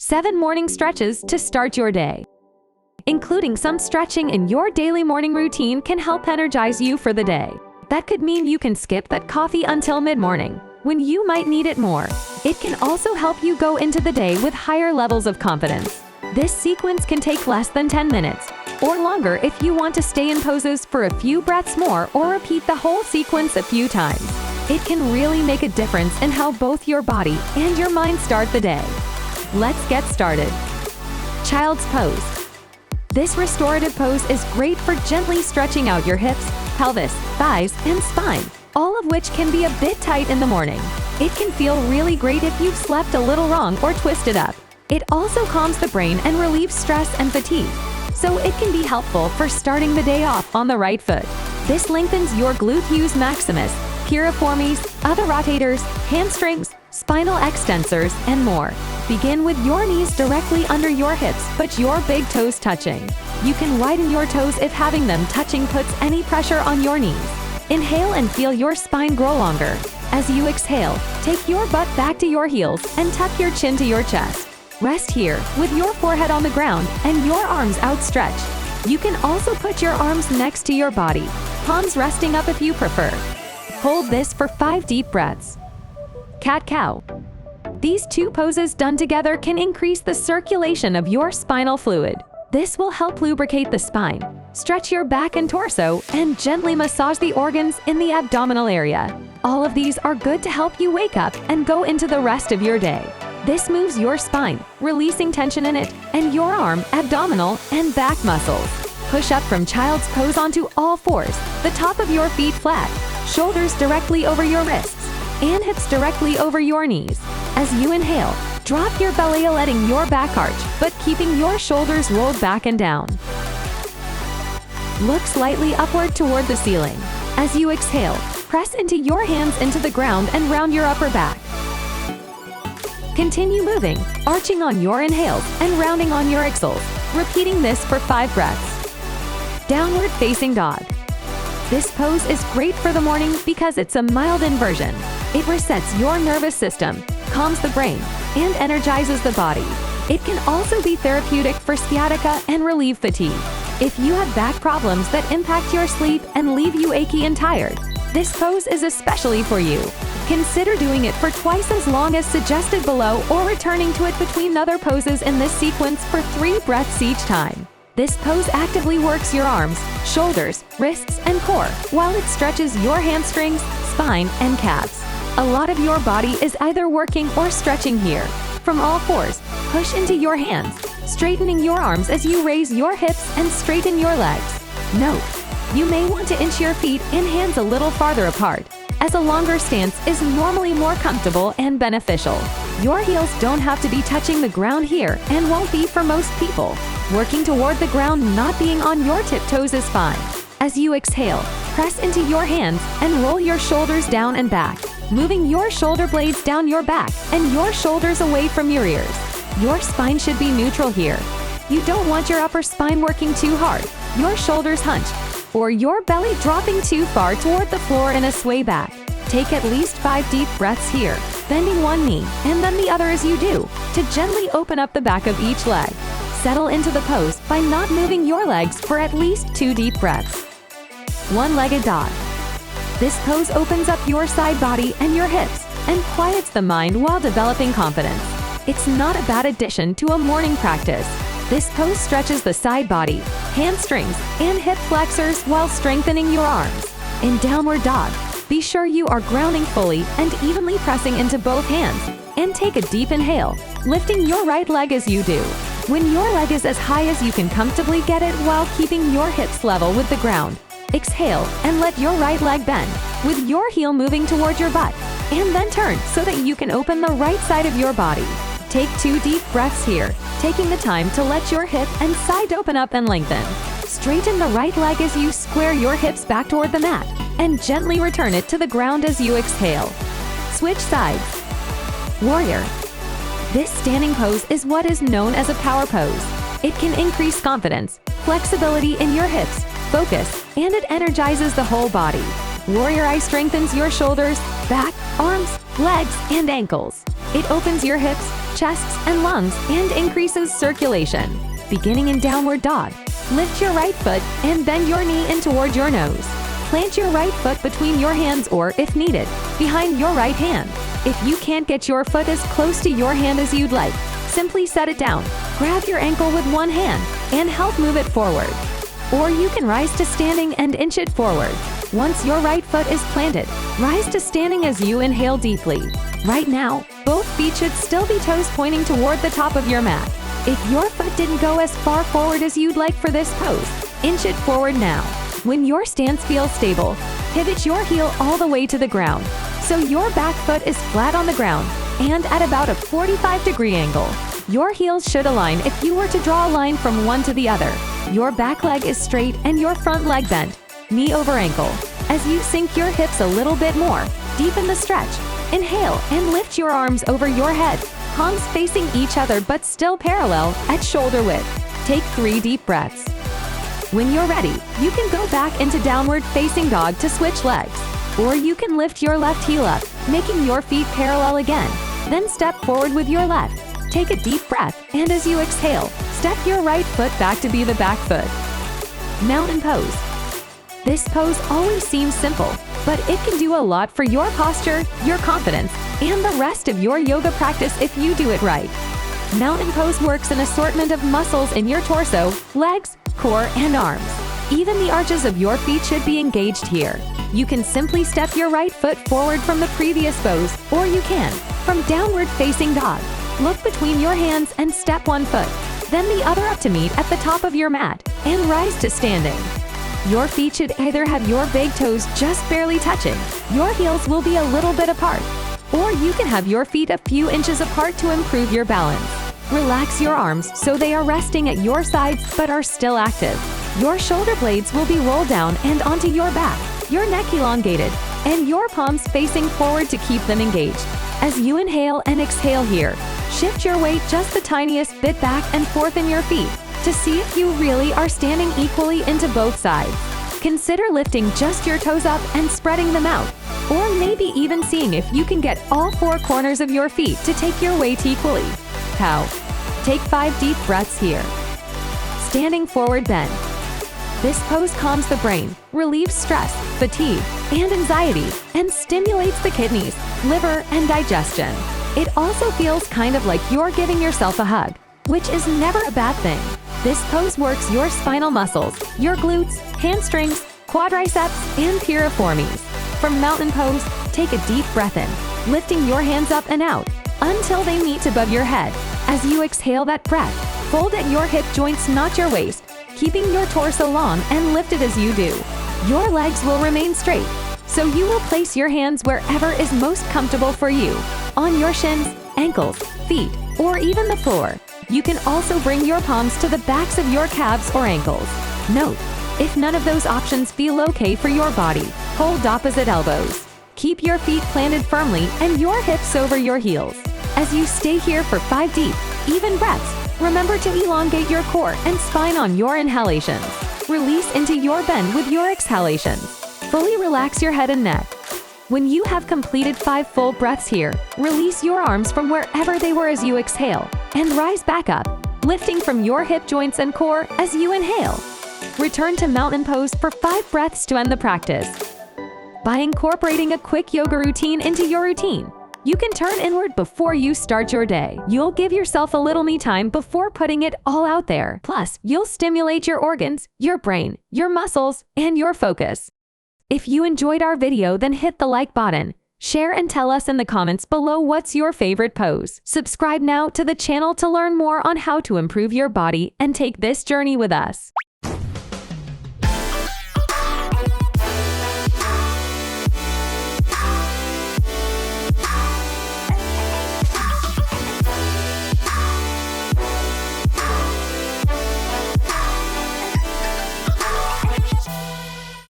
7 morning stretches to start your day. Including some stretching in your daily morning routine can help energize you for the day. That could mean you can skip that coffee until mid-morning, when you might need it more. It can also help you go into the day with higher levels of confidence. This sequence can take less than 10 minutes, or longer if you want to stay in poses for a few breaths more or repeat the whole sequence a few times. It can really make a difference in how both your body and your mind start the day. Let's get started. Child's pose. This restorative pose is great for gently stretching out your hips, pelvis, thighs, and spine, all of which can be a bit tight in the morning. It can feel really great if you've slept a little wrong or twisted up. It also calms the brain and relieves stress and fatigue, so it can be helpful for starting the day off on the right foot. This lengthens your gluteus maximus, piriformis, other rotators, hamstrings, spinal extensors, and more. Begin with your knees directly under your hips but your big toes touching. You can widen your toes if having them touching puts any pressure on your knees. Inhale and feel your spine grow longer. As you exhale, take your butt back to your heels and tuck your chin to your chest. Rest here with your forehead on the ground and your arms outstretched. You can also put your arms next to your body, palms resting up if you prefer. Hold this for 5 deep breaths. Cat-cow. These two poses done together can increase the circulation of your spinal fluid. This will help lubricate the spine, stretch your back and torso, and gently massage the organs in the abdominal area. All of these are good to help you wake up and go into the rest of your day. This moves your spine, releasing tension in it, and your arm, abdominal, and back muscles. Push up from child's pose onto all fours, the top of your feet flat, shoulders directly over your wrists, and hips directly over your knees. As you inhale, drop your belly, letting your back arch, but keeping your shoulders rolled back and down. Look slightly upward toward the ceiling. As you exhale, press into your hands into the ground and round your upper back. Continue moving, arching on your inhales and rounding on your exhales, repeating this for 5 breaths. Downward facing dog. This pose is great for the morning because it's a mild inversion. It resets your nervous system, calms the brain, and energizes the body. It can also be therapeutic for sciatica and relieve fatigue. If you have back problems that impact your sleep and leave you achy and tired, this pose is especially for you. Consider doing it for twice as long as suggested below or returning to it between other poses in this sequence for 3 breaths each time. This pose actively works your arms, shoulders, wrists, and core, while it stretches your hamstrings, spine, and calves. A lot of your body is either working or stretching here. From all fours, push into your hands, straightening your arms as you raise your hips and straighten your legs. Note, you may want to inch your feet and hands a little farther apart, as a longer stance is normally more comfortable and beneficial. Your heels don't have to be touching the ground here and won't be for most people. Working toward the ground not being on your tiptoes is fine. As you exhale, press into your hands and roll your shoulders down and back, moving your shoulder blades down your back and your shoulders away from your ears. Your spine should be neutral here. You don't want your upper spine working too hard, your shoulders hunched, or your belly dropping too far toward the floor in a sway back. Take at least 5 deep breaths here, bending one knee and then the other as you do, to gently open up the back of each leg. Settle into the pose by not moving your legs for at least 2 deep breaths. One-legged dog. This pose opens up your side body and your hips and quiets the mind while developing confidence. It's not a bad addition to a morning practice. This pose stretches the side body, hamstrings, and hip flexors while strengthening your arms. In downward dog, be sure you are grounding fully and evenly pressing into both hands, and take a deep inhale, lifting your right leg as you do. When your leg is as high as you can comfortably get it while keeping your hips level with the ground, exhale and let your right leg bend, with your heel moving toward your butt, and then turn so that you can open the right side of your body. Take 2 deep breaths here, taking the time to let your hip and side open up and lengthen. Straighten the right leg as you square your hips back toward the mat, and gently return it to the ground as you exhale. Switch sides. Warrior. This standing pose is what is known as a power pose. It can increase confidence, flexibility in your hips, focus, and it energizes the whole body. Warrior I strengthens your shoulders, back, arms, legs, and ankles. It opens your hips, chests, and lungs and increases circulation. Beginning in downward dog, lift your right foot and bend your knee in toward your nose. Plant your right foot between your hands or, if needed, behind your right hand. If you can't get your foot as close to your hand as you'd like, simply set it down, grab your ankle with one hand, and help move it forward. Or you can rise to standing and inch it forward. Once your right foot is planted, rise to standing as you inhale deeply. Right now, both feet should still be toes pointing toward the top of your mat. If your foot didn't go as far forward as you'd like for this pose, inch it forward now. When your stance feels stable, pivot your heel all the way to the ground, so your back foot is flat on the ground and at about a 45-degree angle. Your heels should align if you were to draw a line from one to the other. Your back leg is straight and your front leg bent, knee over ankle. As you sink your hips a little bit more, deepen the stretch. Inhale and lift your arms over your head, palms facing each other but still parallel at shoulder width. Take 3 deep breaths. When you're ready, you can go back into downward facing dog to switch legs. Or you can lift your left heel up, making your feet parallel again. Then step forward with your left. Take a deep breath, and as you exhale, step your right foot back to be the back foot. Mountain pose. This pose always seems simple, but it can do a lot for your posture, your confidence, and the rest of your yoga practice if you do it right. Mountain pose works an assortment of muscles in your torso, legs, core, and arms. Even the arches of your feet should be engaged here. You can simply step your right foot forward from the previous pose, or you can, from downward facing dog, look between your hands and step one foot, then the other up to meet at the top of your mat, and rise to standing. Your feet should either have your big toes just barely touching, your heels will be a little bit apart, or you can have your feet a few inches apart to improve your balance. Relax your arms so they are resting at your sides but are still active. Your shoulder blades will be rolled down and onto your back, your neck elongated, and your palms facing forward to keep them engaged. As you inhale and exhale here, shift your weight just the tiniest bit back and forth in your feet to see if you really are standing equally into both sides. Consider lifting just your toes up and spreading them out, or maybe even seeing if you can get all 4 corners of your feet to take your weight equally. How? Take 5 deep breaths here. Standing forward bend. This pose calms the brain, relieves stress, fatigue, and anxiety, and stimulates the kidneys, liver, and digestion. It also feels kind of like you're giving yourself a hug, which is never a bad thing. This pose works your spinal muscles, your glutes, hamstrings, quadriceps, and piriformis. From mountain pose, take a deep breath in, lifting your hands up and out until they meet above your head. As you exhale that breath, fold at your hip joints, not your waist, keeping your torso long and lifted as you do. Your legs will remain straight, so you will place your hands wherever is most comfortable for you, on your shins, ankles, feet, or even the floor. You can also bring your palms to the backs of your calves or ankles. Note, if none of those options feel okay for your body, hold opposite elbows. Keep your feet planted firmly and your hips over your heels. As you stay here for 5 deep, even breaths, remember to elongate your core and spine on your inhalations. Release into your bend with your exhalations. Fully relax your head and neck. When you have completed 5 full breaths here, release your arms from wherever they were as you exhale, and rise back up, lifting from your hip joints and core as you inhale. Return to mountain pose for 5 breaths to end the practice. By incorporating a quick yoga routine into your routine, you can turn inward before you start your day. You'll give yourself a little me time before putting it all out there. Plus, you'll stimulate your organs, your brain, your muscles, and your focus. If you enjoyed our video, then hit the like button, share, and tell us in the comments below what's your favorite pose. Subscribe now to the channel to learn more on how to improve your body and take this journey with us.